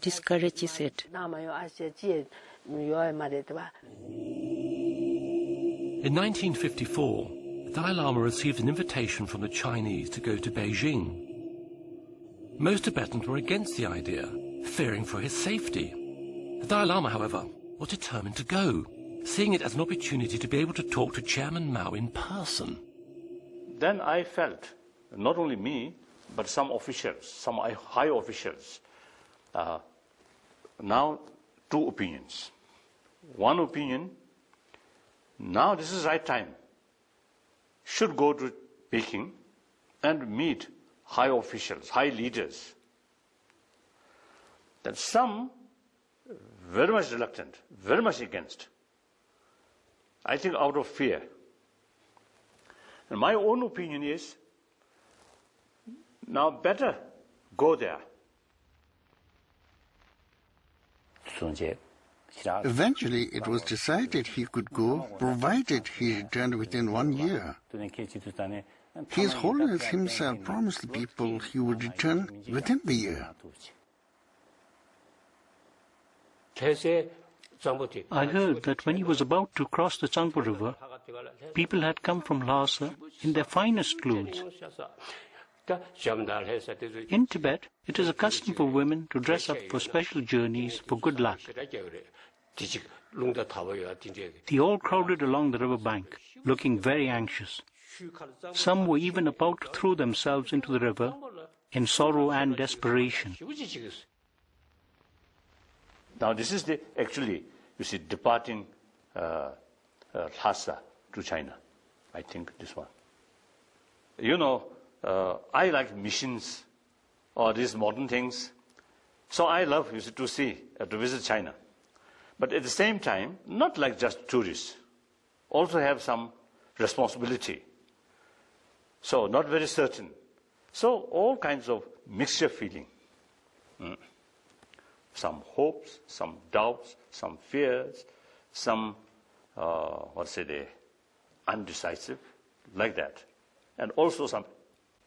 discourages it. In 1954, the Dalai Lama received an invitation from the Chinese to go to Beijing. Most Tibetans were against the idea, fearing for his safety. The Dalai Lama, however, was determined to go, seeing it as an opportunity to be able to talk to Chairman Mao in person. Then I felt, not only me, but some officials, some high officials, now two opinions. One opinion, now this is right time, should go to Peking and meet high officials, high leaders. Then some very much reluctant, very much against. I think out of fear. And my own opinion is, now better go there. Eventually, it was decided he could go, provided he returned within 1 year. His Holiness himself promised the people he would return within the year. I heard that when he was about to cross the Tsangpo River, people had come from Lhasa in their finest clothes. In Tibet, it is a custom for women to dress up for special journeys for good luck. They all crowded along the river bank, looking very anxious. Some were even about to throw themselves into the river in sorrow and desperation. Now this is actually, you see, departing Lhasa to China. I think this one. You know, I like missions or these modern things. So I love, you see, to visit China. But at the same time, not like just tourists, also have some responsibility. So not very certain. So all kinds of mixture feeling. Some hopes, some doubts, some fears, some, undecisive, like that. And also some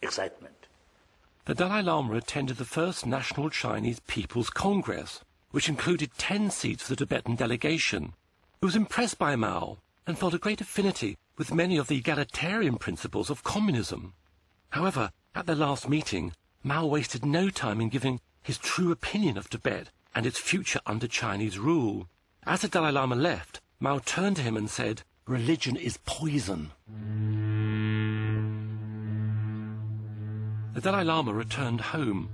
excitement. The Dalai Lama attended the first National Chinese People's Congress, which included 10 seats for the Tibetan delegation. He was impressed by Mao and felt a great affinity with many of the egalitarian principles of communism. However, at their last meeting, Mao wasted no time in giving his true opinion of Tibet and its future under Chinese rule. As the Dalai Lama left, Mao turned to him and said, "Religion is poison." The Dalai Lama returned home.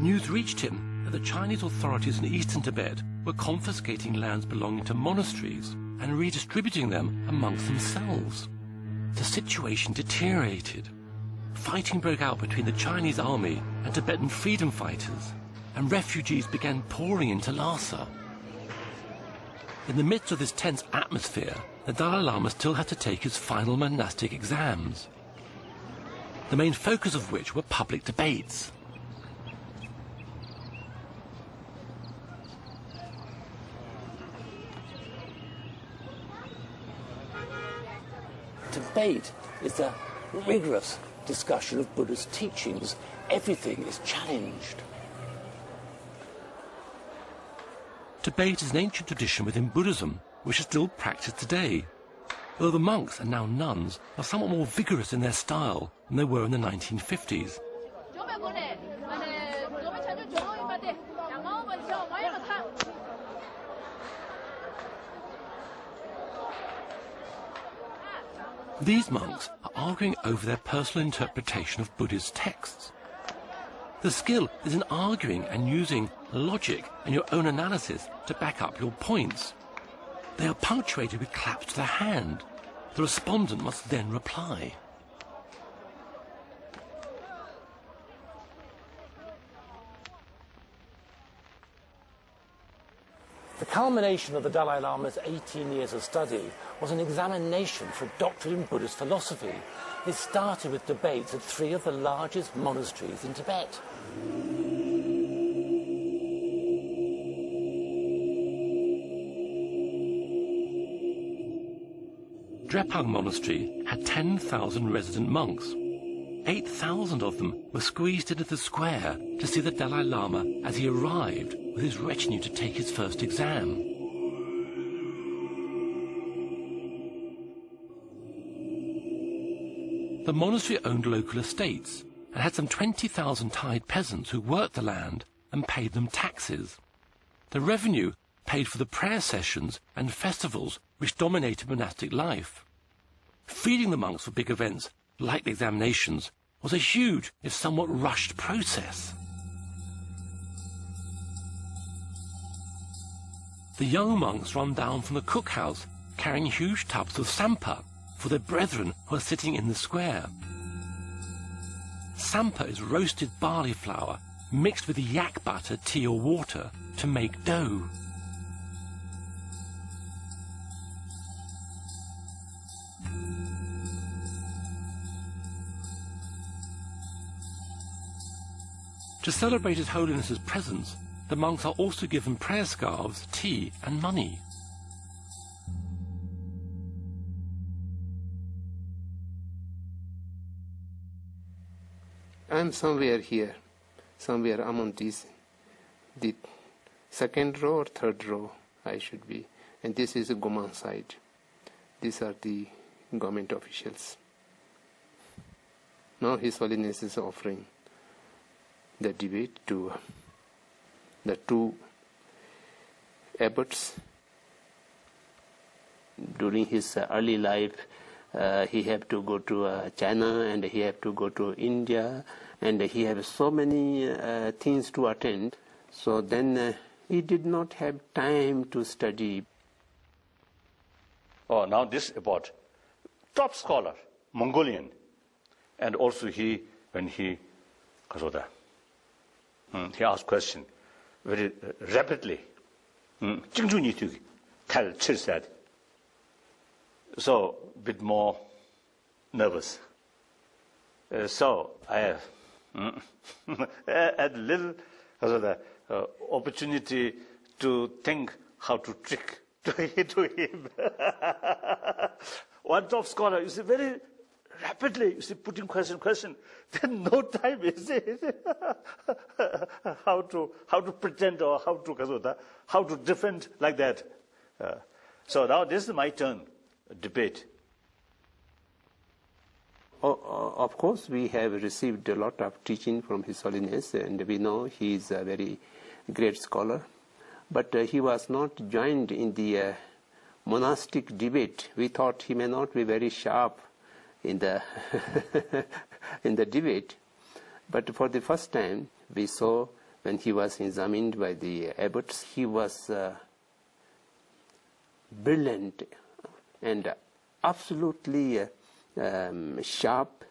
News reached him that the Chinese authorities in eastern Tibet were confiscating lands belonging to monasteries and redistributing them amongst themselves. The situation deteriorated. Fighting broke out between the Chinese army and Tibetan freedom fighters, and refugees began pouring into Lhasa. In the midst of this tense atmosphere, the Dalai Lama still had to take his final monastic exams, the main focus of which were public debates. Debate is a rigorous discussion of Buddha's teachings. Everything is challenged. Debate is an ancient tradition within Buddhism, which is still practiced today, although the monks, and now nuns, are somewhat more vigorous in their style than they were in the 1950s. These monks are arguing over their personal interpretation of Buddhist texts. The skill is in arguing and using logic and your own analysis to back up your points. They are punctuated with claps to the hand. The respondent must then reply. The culmination of the Dalai Lama's 18 years of study was an examination for a doctorate in Buddhist philosophy. It started with debates at 3 of the largest monasteries in Tibet. Drepung Monastery had 10,000 resident monks. 8,000 of them were squeezed into the square to see the Dalai Lama as he arrived with his retinue to take his first exam. The monastery owned local estates and had some 20,000 tied peasants who worked the land and paid them taxes. The revenue paid for the prayer sessions and festivals which dominated monastic life. Feeding the monks for big events, like the examinations, was a huge, if somewhat rushed, process. The young monks run down from the cookhouse, carrying huge tubs of sampa for their brethren who are sitting in the square. Sampa is roasted barley flour mixed with yak butter, tea or water to make dough. To celebrate His Holiness's presence, the monks are also given prayer scarves, tea and money. I'm somewhere here, somewhere among these, the second row or third row I should be. And this is the Goman side. These are the government officials. Now His Holiness is offering the debate to the two abbots. During his early life, he had to go to China, and he had to go to India, and he had so many things to attend. So then he did not have time to study. Oh, now this abbot, top scholar, Mongolian, and also when he asked question very rapidly. So, a bit more nervous. So, I had little opportunity to think how to trick to him. One top scholar, you see, very rapidly, you see, putting question, then no time, you see, how to pretend or how to defend like that. So now this is my turn, debate. Of course, we have received a lot of teaching from His Holiness, and we know he is a very great scholar. But he was not joined in the monastic debate. We thought he may not be very sharp in the in the debate. But for the first time, we saw when he was examined by the abbots, he was brilliant and absolutely sharp,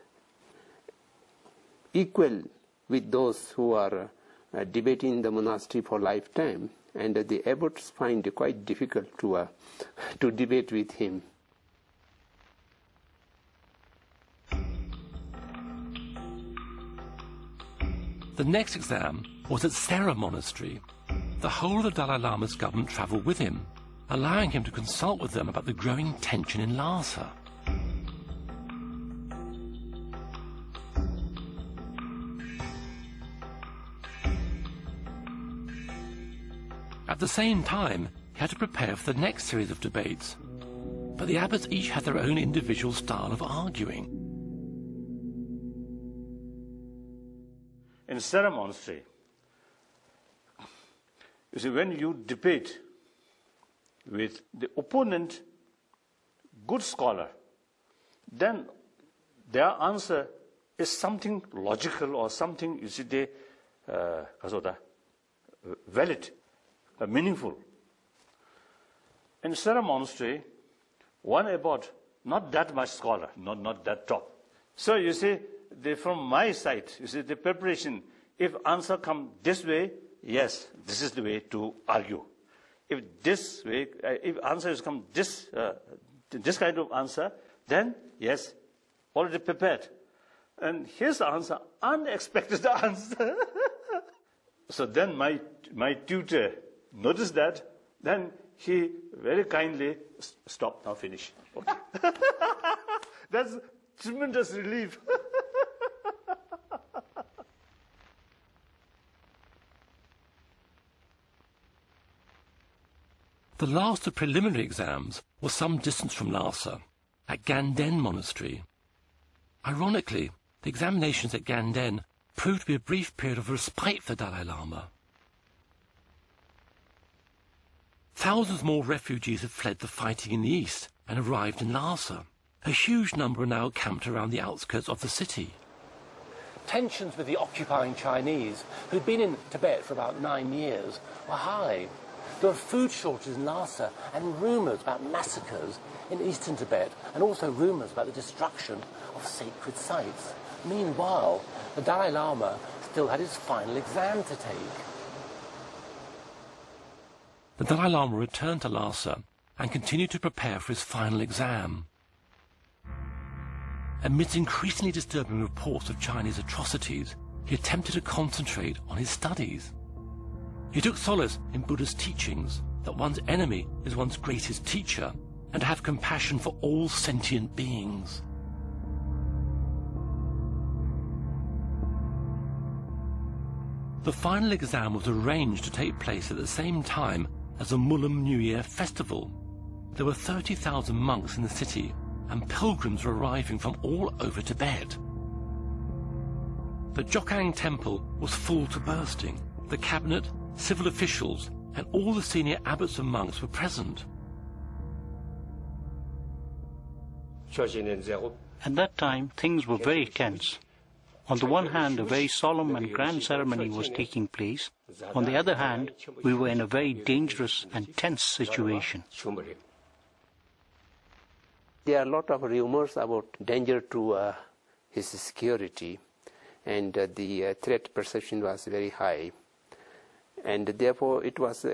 equal with those who are debating the monastery for lifetime. And the abbots find it quite difficult to debate with him. The next exam was at Sera Monastery. The whole of the Dalai Lama's government travelled with him, allowing him to consult with them about the growing tension in Lhasa. At the same time, he had to prepare for the next series of debates, but the abbots each had their own individual style of arguing. In Sera Monastery, you see, when you debate with the opponent, good scholar, then their answer is something logical or something, you see, they valid, meaningful. In Sera Monastery, one abbot, not that much scholar, not that top. So you see, from my side, you see, the preparation, if answer come this way, yes, this is the way to argue. If this way, if answer has come this kind of answer, then yes, already prepared. And his answer, unexpected answer. So then my tutor noticed that, then he very kindly, stop, now finish. Okay. That's tremendous relief. The last of preliminary exams was some distance from Lhasa, at Ganden Monastery. Ironically, the examinations at Ganden proved to be a brief period of respite for the Dalai Lama. Thousands more refugees had fled the fighting in the east and arrived in Lhasa. A huge number are now camped around the outskirts of the city. Tensions with the occupying Chinese, who'd been in Tibet for about 9 years, were high. There were food shortages in Lhasa and rumours about massacres in eastern Tibet, and also rumours about the destruction of sacred sites. Meanwhile, the Dalai Lama still had his final exam to take. The Dalai Lama returned to Lhasa and continued to prepare for his final exam. Amidst increasingly disturbing reports of Chinese atrocities, he attempted to concentrate on his studies. He took solace in Buddha's teachings that one's enemy is one's greatest teacher and to have compassion for all sentient beings. The final exam was arranged to take place at the same time as the Mulam New Year festival. There were 30,000 monks in the city, and pilgrims were arriving from all over Tibet. The Jokang temple was full to bursting. The cabinet, civil officials, and all the senior abbots and monks were present. At that time, things were very tense. On the one hand, a very solemn and grand ceremony was taking place. On the other hand, we were in a very dangerous and tense situation. There are a lot of rumors about danger to his security, and the threat perception was very high. And therefore, it was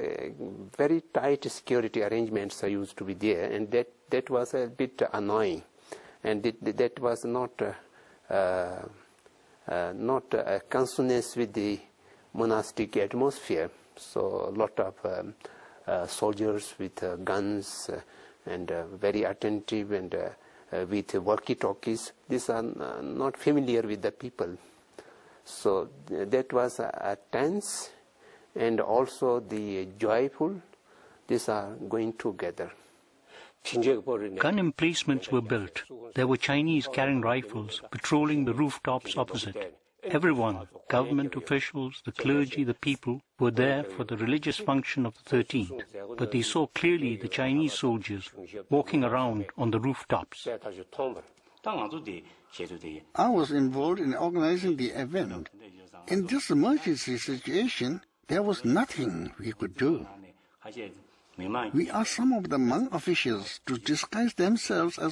very tight security arrangements used to be there, and that was a bit annoying. And that was not a consonance with the monastic atmosphere. So a lot of soldiers with guns and very attentive and with walkie-talkies. These are not familiar with the people. So that was tense and also the joyful. These are going together. Gun emplacements were built. There were Chinese carrying rifles patrolling the rooftops opposite. Everyone, government officials, the clergy, the people, were there for the religious function of the 13th, but they saw clearly the Chinese soldiers walking around on the rooftops. I was involved in organizing the event. In this emergency situation, there was nothing we could do. We asked some of the monk officials to disguise themselves as